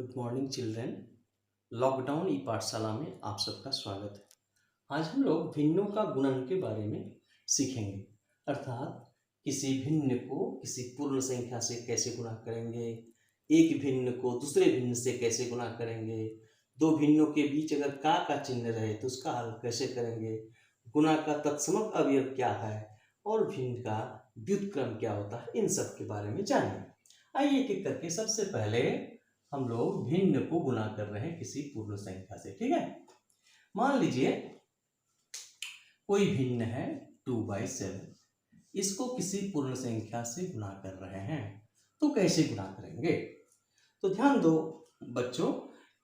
Good morning children. Lockdown ई पाठशाला में आप सबका स्वागत है। आज हम लोग भिन्नों का गुणन के बारे में सीखेंगे, अर्थात किसी भिन्न को किसी पूर्ण संख्या से कैसे गुणा करेंगे, एक भिन्न को दूसरे भिन्न से कैसे गुणा करेंगे, दो भिन्नों के बीच अगर का चिन्ह रहे तो उसका हल कैसे करेंगे, गुणा का तत्समक अवयव क्या है और भिन्न का व्युत्क्रम क्या होता है, इन सब के बारे में जानेंगे। आइए एक एक करके सबसे पहले हम लोग भिन्न को गुणा कर रहे हैं किसी पूर्ण संख्या से। ठीक है, मान लीजिए कोई भिन्न है 2/7, इसको किसी पूर्ण संख्या से गुणा कर रहे हैं तो कैसे गुणा करेंगे। तो ध्यान दो बच्चों,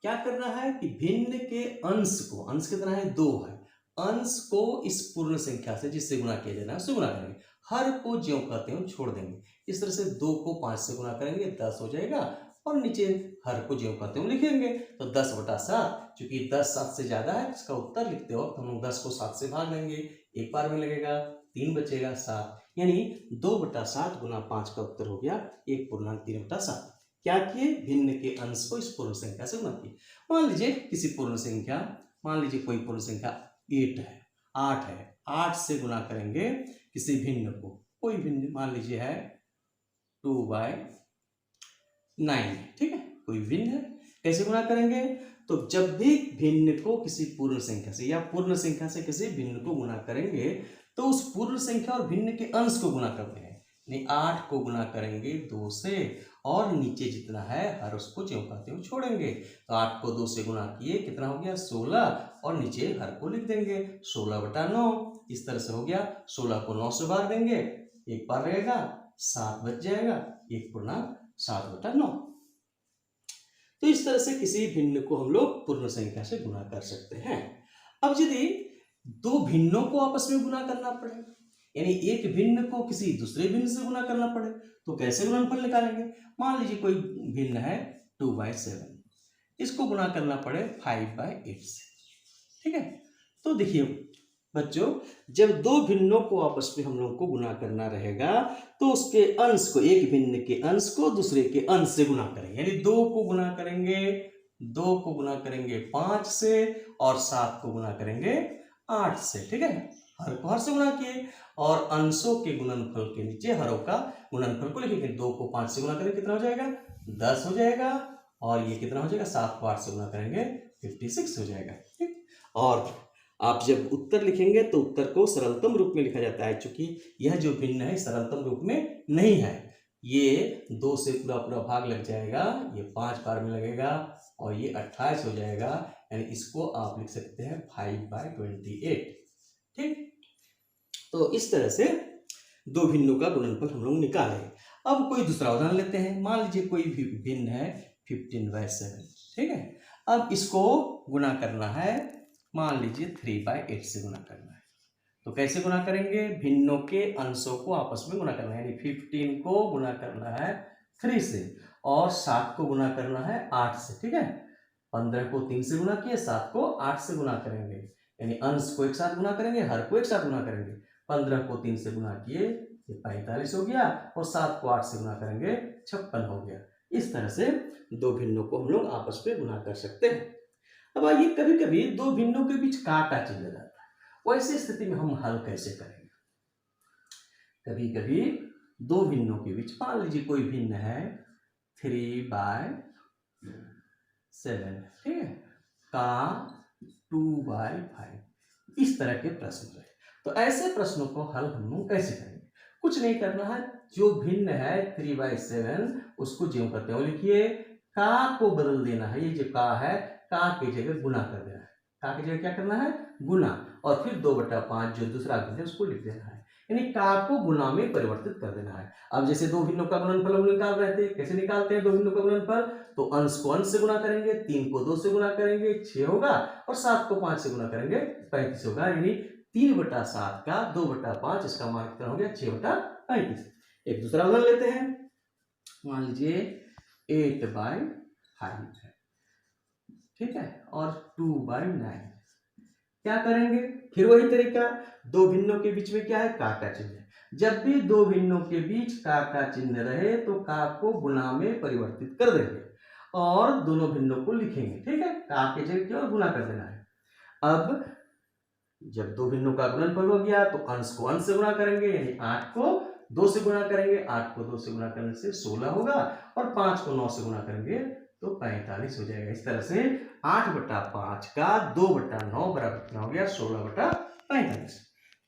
क्या करना है कि भिन्न के अंश को, अंश कितना है 2 है, अंश को इस पूर्ण संख्या से जिससे गुणा किया जाना है उससे गुणा करेंगे। हर को ज्यों कहते हैं छोड़ देंगे। इस तरह से 2 को 5 से गुणा करेंगे 10 हो जाएगा और नीचे हर को ज्यों कहते हैं लिखेंगे तो 10/7। चूंकि 10 7 से ज्यादा है, इसका उत्तर लिखते वक्त हम लोग 10 को 7 से भाग देंगे, एक बार में लगेगा 3 बचेगा 7, यानी 2/7 गुना 5 का उत्तर हो गया 1.3/7। क्या किए, भिन्न के अंश को इस पूर्ण संख्या से गुणा किए। मान लीजिए किसी पूर्ण संख्या, मान लीजिए कोई पूर्ण संख्या 8 है, 8 है, 8 से गुणा करेंगे किसी भिन्न को। कोई भिन्न मान लीजिए है 2/9, ठीक है, कोई भिन्न है, कैसे गुणा करेंगे। तो जब भी भिन्न को किसी पूर्ण संख्या से या पूर्ण संख्या से किसी भिन्न को गुणा करेंगे तो उस पूर्ण संख्या और भिन्न के अंश को गुणा करते हैं। यानी 8 को गुणा करेंगे 2 से और नीचे जितना है हर उसको ज्यों कहते हैं छोड़ेंगे। तो 8 को 2 से गुणा किए, कितना हो गया 16, और नीचे हर को लिख देंगे 16/9। इस तरह से हो गया, 16 को 9 से भाग देंगे, एक बार रहेगा 7 बच जाएगा, 1.7/9। तो इस तरह से किसी भिन्न को हम लोग पूर्ण संख्या से गुणा कर सकते हैं। अब यदि दो भिन्नों को आपस में गुणा करना पड़े, यानी एक भिन्न को किसी दूसरे भिन्न से गुणा करना पड़े, तो कैसे गुणनफल निकालेंगे। मान लीजिए कोई भिन्न है 2/7, इसको गुणा करना पड़े 5/8 से। ठीक है, तो देखिए बच्चों, जब दो भिन्नों को आपस में हम लोग को गुणा करना रहेगा तो उसके अंश को, एक भिन्न के अंश को दूसरे के अंश से गुणा करेंगे। यानी 2 को गुणा करेंगे, 2 को गुणा करेंगे 5 से और 7 को गुणा करेंगे 8 से। ठीक है, हर को हर से गुणा किए और अंशों के गुणनफल के नीचे हरों का गुणनफल को लिखेंगे। 2 को 5 से गुणा करेंगे कितना हो जाएगा 10 हो जाएगा, और ये कितना हो जाएगा 7 को 8 से गुणा करेंगे 56 हो जाएगा। ठीक, और आप जब उत्तर लिखेंगे तो उत्तर को सरलतम रूप में लिखा जाता है, क्योंकि यह जो भिन्न है सरलतम रूप में नहीं है। ये 2 से पूरा पूरा भाग लग जाएगा, ये 5 बार में लगेगा और ये 28 हो जाएगा, यानी इसको आप लिख सकते हैं 5/28। ठीक, तो इस तरह से दो भिन्नों का गुणनफल हम लोग निकाले। अब कोई दूसरा उदाहरण लेते हैं। मान लीजिए कोई भी भिन्न है 15/7। ठीक है, अब इसको गुणा करना है, मान लीजिए 3/8 से गुणा करना है। तो कैसे गुणा करेंगे, भिन्नों के अंशों को आपस में गुणा करना है। यानी 15 को गुणा करना है 3 से और 7 को गुणा करना है 8 से। ठीक है, 15 को 3 से गुणा किए, 7 को 8 से गुणा करेंगे, यानी अंश को एक साथ गुणा करेंगे, हर को एक साथ गुणा करेंगे। 15 को 3 से गुणा किए, ये 45 हो गया, और 7 को 8 से गुणा करेंगे 56 हो गया। इस तरह से दो भिन्नों को हम लोग आपस में गुणा कर सकते हैं। अब आइए, कभी कभी दो भिन्नों के बीच का चिन्ह रहता है, वैसी स्थिति में हम हल कैसे करेंगे। कभी कभी दो भिन्नों के बीच, मान लीजिए कोई भिन्न है 3/7, ठीक है, का 2/5, इस तरह के प्रश्न रहे, तो ऐसे प्रश्नों को हल हम लोग कैसे करेंगे। कुछ नहीं करना है, जो भिन्न है 3/7 उसको ज्यों करते हो लिखिए, का को बदल देना है, ये जो का है का की जगह गुना कर देना है, का की जगह क्या करना है गुना, और फिर 2/5 जो दूसरा भिन्न है उसको लिख देना है, यानी का को गुना में परिवर्तित कर देना है। अब जैसे दो भिन्नों का गुणनफल हम निकाल रहे थे, कैसे निकालते हैं दो भिन्नों का गुणनफल, तो अंश को अंश से गुणा करेंगे, 3 को 2 से गुणा करेंगे 6 होगा, और 7 को 5 से गुणा करेंगे 35 होगा, यानी 3/7 का 2/5, इसका मान कितना हो गया 6/35। एक दूसरा उदाहरण लेते हैं, मान लीजिए 8/5 है, ठीक है, और 2/9। क्या करेंगे, फिर वही तरीका, दो भिन्नों के बीच में क्या है का चिन्ह है। जब भी दो भिन्नों के बीच का चिन्ह रहे तो का को गुना में परिवर्तित कर देंगे। और दोनों भिन्नों को लिखेंगे, ठीक है, का के जगह की और गुना कर देना है। अब जब दो भिन्नों का गुणनफल हो गया तो अंश को अंश से गुणा करेंगे, यानी 8 को 2 से गुणा करेंगे, 8 को 2 से गुणा करने से 16 होगा, और 5 को 9 से गुणा करेंगे तो 45 हो जाएगा। इस तरह से 8/5 का 2/9 बराबर कितना हो गया, 16/45।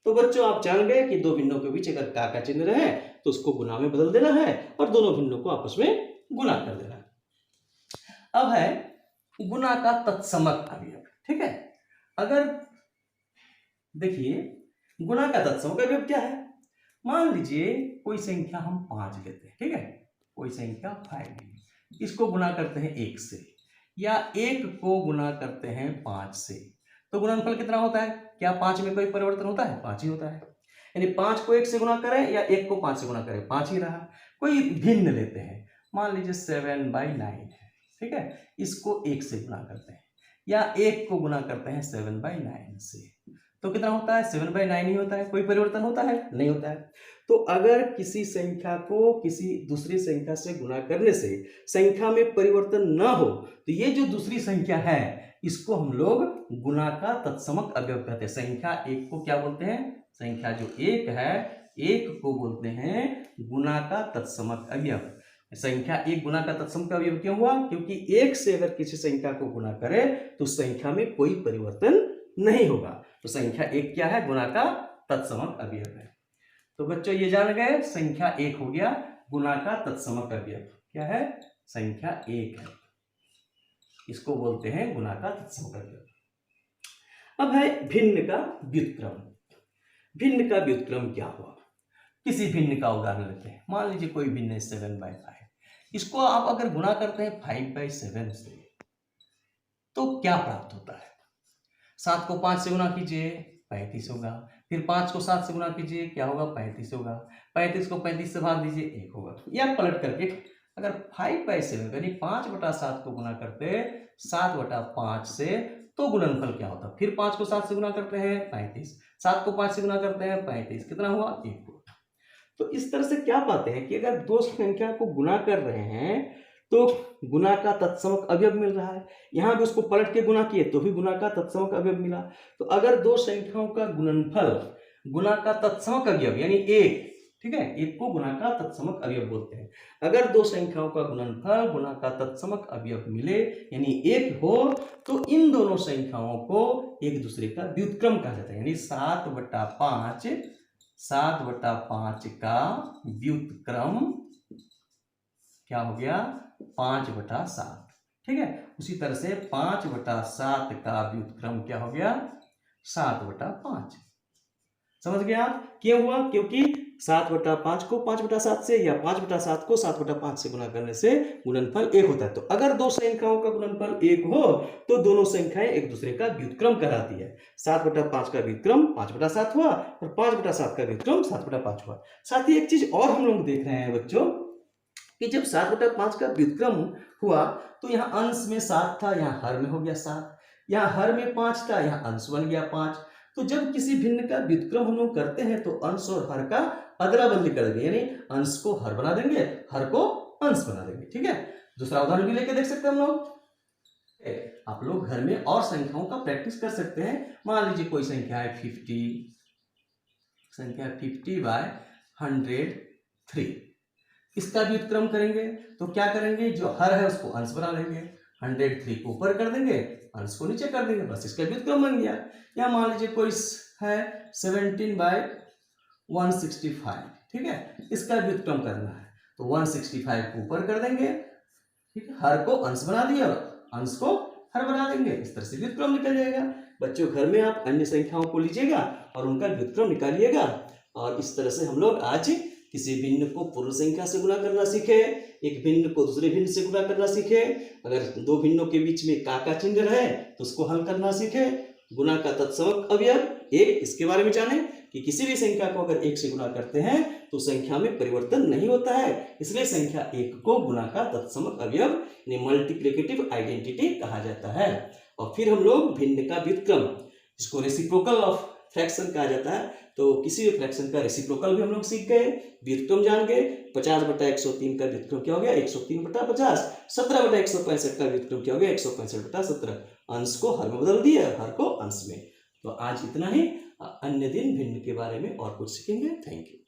तो बच्चों आप जान गए कि दो भिन्नों के बीच अगर का चिन्ह रहे तो उसको गुना में बदल देना है और दोनों भिन्नों को आपस में गुना कर देना है। अब है गुना का तत्समक अवयव, ठीक है। अगर देखिए गुना का तत्समक अवयव क्या है, मान लीजिए कोई संख्या हम 5 लेते हैं, ठीक है, कोई संख्या 5, इसको गुना करते हैं 1 से, या 1 को गुना करते हैं 5 से, तो गुणनफल कितना होता है? क्या 5 में कोई परिवर्तन होता है? 5 ही होता है। यानी 5 को 1 से गुना करें या 1 को 5 से गुना करें, 5 ही रहा। कोई भिन्न लेते हैं, मान लीजिए 7/9 है, ठीक है, इसको 1 से गुना करते हैं या 1 को गुना करते हैं 7/9 से, तो कितना होता है? 7/9 ही होता है। कोई परिवर्तन होता है? नहीं होता है। तो अगर किसी संख्या को किसी दूसरी संख्या से गुना करने से संख्या में परिवर्तन ना हो तो ये जो दूसरी संख्या है इसको हम लोग गुना का तत्समक अवयव कहते हैं। संख्या 1 को क्या बोलते हैं? संख्या जो 1 है, 1 को बोलते हैं गुना का तत्समक अवयव। संख्या 1 गुना का तत्समक अवयव क्यों हुआ? क्योंकि 1 से अगर किसी संख्या को गुना करे तो संख्या में कोई परिवर्तन नहीं होगा। तो संख्या 1 क्या है? गुना का तत्समक अवयव है। तो बच्चों ये जान गए, संख्या 1 हो गया गुना का तत्समक अवयव। क्या है? संख्या 1 है, इसको बोलते हैं गुना का तत्समक अवयव। अब है भिन्न का व्युत्क्रम। भिन्न का व्युत्क्रम क्या हुआ? किसी भिन्न का उदाहरण लेते हैं। मान लीजिए कोई भिन्न है 7/5, इसको आप अगर गुना करते हैं 5/7 से तो क्या प्राप्त होता है? 7 को 5 से गुना कीजिए, 35 होगा। फिर 5 को 7 से गुना कीजिए, क्या होगा? 35 होगा। 35 को 35 से भाग दीजिए, 1 होगा। या पलट करके अगर 5/7 यानी 5/7 को गुना करते 7/5 से तो गुणनफल क्या होता? फिर 5 को 7 से गुना करते हैं 35, 7 को 5 से गुना करते हैं 35, कितना हुआ? 1 हुआ। तो इस तरह से क्या पाते हैं कि अगर दो संख्या को गुना कर रहे हैं तो गुना का तत्समक अवयव मिल रहा है। यहां भी उसको पलट के गुना किए तो भी गुना का तत्समक अवयव मिला। तो अगर दो संख्याओं का गुणनफल गुना का तत्समक अवयव यानी 1, ठीक है, 1 को गुना का तत्समक अवयव बोलते हैं। अगर दो संख्याओं का गुणनफल गुना का तत्समक अवयव मिले यानी 1 हो तो इन दोनों संख्याओं को एक दूसरे का व्युत्क्रम कहा जाता है। यानी 7/5 का व्युत्क्रम क्या हो गया? 5/7, ठीक है। उसी तरह से 5/7 का व्युत्क्रम क्या हो गया? 7/5। समझ गए आप? क्यों हुआ? क्योंकि 7/5 को 5/7 से या 5/7 को 7/5 से गुना करने से गुणनफल 1 होता है। तो अगर दो संख्याओं का गुणनफल 1 हो तो दोनों संख्याएं एक दूसरे का व्युत्क्रम कहलाती है। 7/5 का व्युत्क्रम 5/7 हुआ और 5/7 का व्युत्क्रम 7/5 हुआ। साथ ही एक चीज और हम लोग देख रहे हैं बच्चों कि जब 7/5 का व्युत्क्रम हुआ तो यहाँ अंश में 7 था, यहाँ हर में हो गया 7, यहाँ हर में 5 था, यहाँ अंश बन गया 5। तो जब किसी भिन्न का व्युत्क्रम हम लोग करते हैं तो अंश और हर का अदला बदली कर देंगे, यानी अंश को हर बना देंगे, हर को अंश बना देंगे, ठीक है। दूसरा उदाहरण भी लेके देख सकते हैं हम लोग। आप लोग घर में और संख्याओं का प्रैक्टिस कर सकते हैं। मान लीजिए कोई संख्या है 50, संख्या 50/103, इसका व्युत्क्रम करेंगे तो क्या करेंगे? जो हर है उसको अंश बना लेंगे, 103 को ऊपर कर देंगे, अंश को नीचे कर देंगे, बस इसका व्युत्क्रम बन गया। या मान लीजिए कोई है 17/165, ठीक है, इसका व्युत्क्रम करना है तो 165 को ऊपर कर देंगे, ठीक है, हर को अंश बना दिया, अंश को हर बना देंगे, इस तरह से व्युत्क्रम निकल जाएगा। बच्चों घर में आप अन्य संख्याओं को लीजिएगा और उनका व्युत्क्रम निकालिएगा। और इस तरह से हम लोग आज किसी भिन्न को पूर्ण संख्या से गुना करना सीखे, एक भिन्न को दूसरे भिन्न से गुना करना सीखे। अगर दो भिन्नों के बीच में का चिन्ह रहे तो उसको हल करना सीखे। गुना का तत्समक अवयव 1, इसके बारे में जाने कि किसी भी संख्या को अगर 1 से गुना करते हैं तो संख्या में परिवर्तन नहीं होता है, इसलिए संख्या 1 को गुना का तत्समक अवयव यानी मल्टीप्लिकेटिव आइडेंटिटी कहा जाता है। और फिर हम लोग भिन्न का व्युत्क्रम, इसको रेसिप्रोकल ऑफ फ्रैक्शन कहा जाता है। तो किसी भी फ्रैक्शन का रेसिप्रोकल भी हम लोग सीख गए, व्युत्क्रम जान गए। 50/103 का व्युत्क्रम क्या हो गया? 103/50। 17/165 का व्युत्क्रम क्या हो गया? 165/17। अंश को हर में बदल दिया, हर को अंश में। तो आज इतना ही। अन्य दिन भिन्न के बारे में और कुछ सीखेंगे। Thank you.